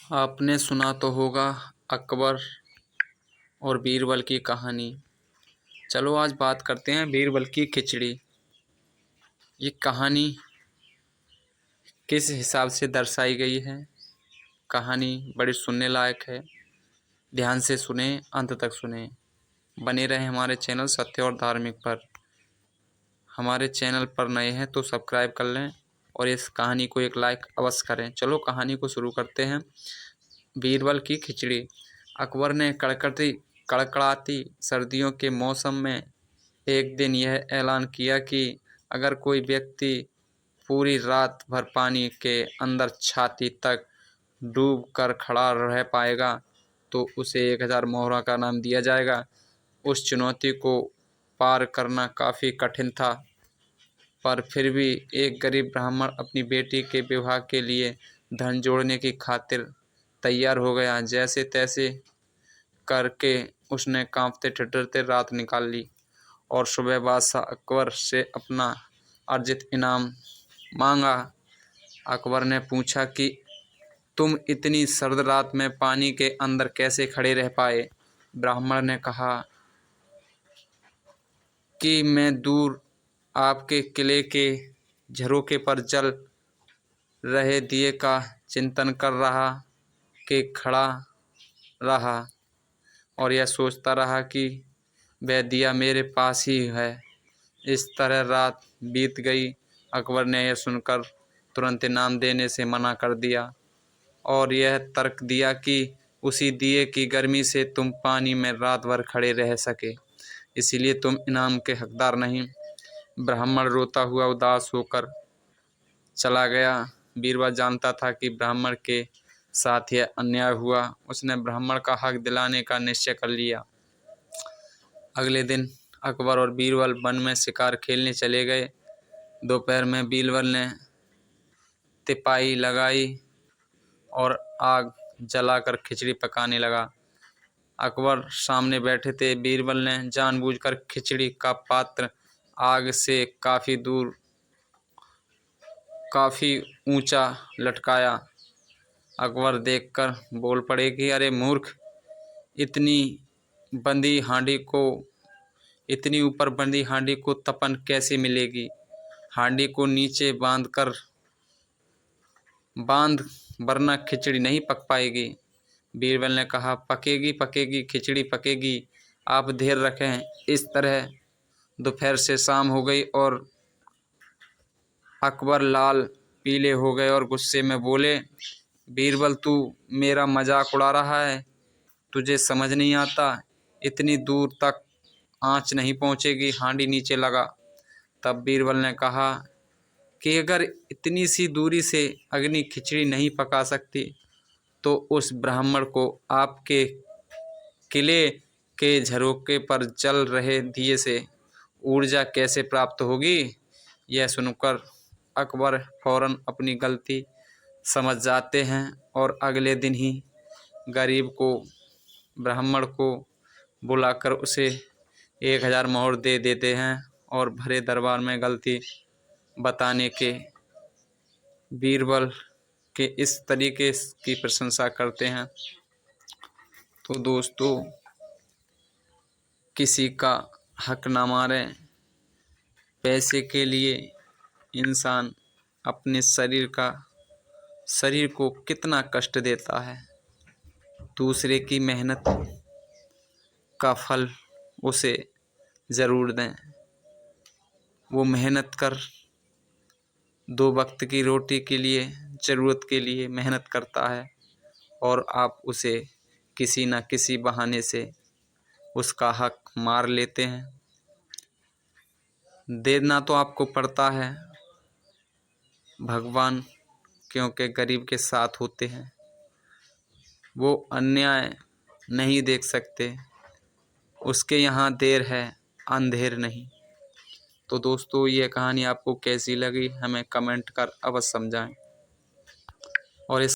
आपने सुना तो होगा अकबर और बीरबल की कहानी। चलो आज बात करते हैं बीरबल की खिचड़ी। ये कहानी किस हिसाब से दर्शाई गई है। कहानी बड़ी सुनने लायक है। ध्यान से सुने, अंत तक सुने। बने रहे हमारे चैनल सत्य और धार्मिक पर। हमारे चैनल पर नए हैं तो सब्सक्राइब कर लें और इस कहानी को एक लाइक अवश्य करें। चलो कहानी को शुरू करते हैं। बीरबल की खिचड़ी। अकबर ने कड़कड़ाती सर्दियों के मौसम में एक दिन यह ऐलान किया कि अगर कोई व्यक्ति पूरी रात भर पानी के अंदर छाती तक डूब कर खड़ा रह पाएगा तो उसे 1000 मोहरों का इनाम दिया जाएगा। उस चुनौती को पार करना काफ़ी कठिन था, पर फिर भी एक गरीब ब्राह्मण अपनी बेटी के विवाह के लिए धन जोड़ने की खातिर तैयार हो गया। जैसे तैसे करके उसने कांपते ठिठुरते रात निकाल ली और सुबह बादशाह अकबर से अपना अर्जित इनाम मांगा। अकबर ने पूछा कि तुम इतनी सर्द रात में पानी के अंदर कैसे खड़े रह पाए। ब्राह्मण ने कहा कि मैं दूर आपके किले के झरोखे पर जल रहे दिए का चिंतन कर रहा कि खड़ा रहा और यह सोचता रहा कि वह दिया मेरे पास ही है। इस तरह रात बीत गई। अकबर ने यह सुनकर तुरंत इनाम देने से मना कर दिया और यह तर्क दिया कि उसी दिए की गर्मी से तुम पानी में रात भर खड़े रह सके, इसीलिए तुम इनाम के हकदार नहीं। ब्राह्मण रोता हुआ उदास होकर चला गया। बीरबल जानता था कि ब्राह्मण के साथ यह अन्याय हुआ। उसने ब्राह्मण का हक दिलाने का निश्चय कर लिया। अगले दिन अकबर और बीरबल वन में शिकार खेलने चले गए। दोपहर में बीरबल ने तिपाई लगाई और आग जलाकर खिचड़ी पकाने लगा। अकबर सामने बैठे थे। बीरबल ने जानबूझकर खिचड़ी का पात्र आग से काफ़ी ऊंचा लटकाया। अकबर देखकर बोल पड़े कि अरे मूर्ख, इतनी ऊपर बंधी हांडी को तपन कैसे मिलेगी। हांडी को नीचे बांध वरना खिचड़ी नहीं पक पाएगी। बीरबल ने कहा पकेगी खिचड़ी पकेगी, आप धैर्य रखें। इस तरह दोपहर से शाम हो गई और अकबर लाल पीले हो गए और गुस्से में बोले, बीरबल तू मेरा मजाक उड़ा रहा है, तुझे समझ नहीं आता, इतनी दूर तक आँच नहीं पहुँचेगी, हांडी नीचे लगा। तब बीरबल ने कहा कि अगर इतनी सी दूरी से अग्नि खिचड़ी नहीं पका सकती तो उस ब्राह्मण को आपके किले के झरोखे पर जल रहे दिए से ऊर्जा कैसे प्राप्त होगी। यह सुनकर अकबर फौरन अपनी गलती समझ जाते हैं और अगले दिन ही ब्राह्मण को बुलाकर उसे 1000 मोहर दे देते हैं और भरे दरबार में गलती बताने के बीरबल के इस तरीके की प्रशंसा करते हैं। तो दोस्तों, किसी का हक ना मारें। पैसे के लिए इंसान अपने शरीर को कितना कष्ट देता है। दूसरे की मेहनत का फल उसे ज़रूर दें। वो मेहनत कर 2 वक्त की रोटी के लिए, ज़रूरत के लिए मेहनत करता है और आप उसे किसी न किसी बहाने से उसका हक मार लेते हैं। देना तो आपको पड़ता है, भगवान क्योंकि गरीब के साथ होते हैं, वो अन्याय नहीं देख सकते, उसके यहाँ देर है अंधेर नहीं। तो दोस्तों, ये कहानी आपको कैसी लगी हमें कमेंट कर अवश्य समझाएं और इस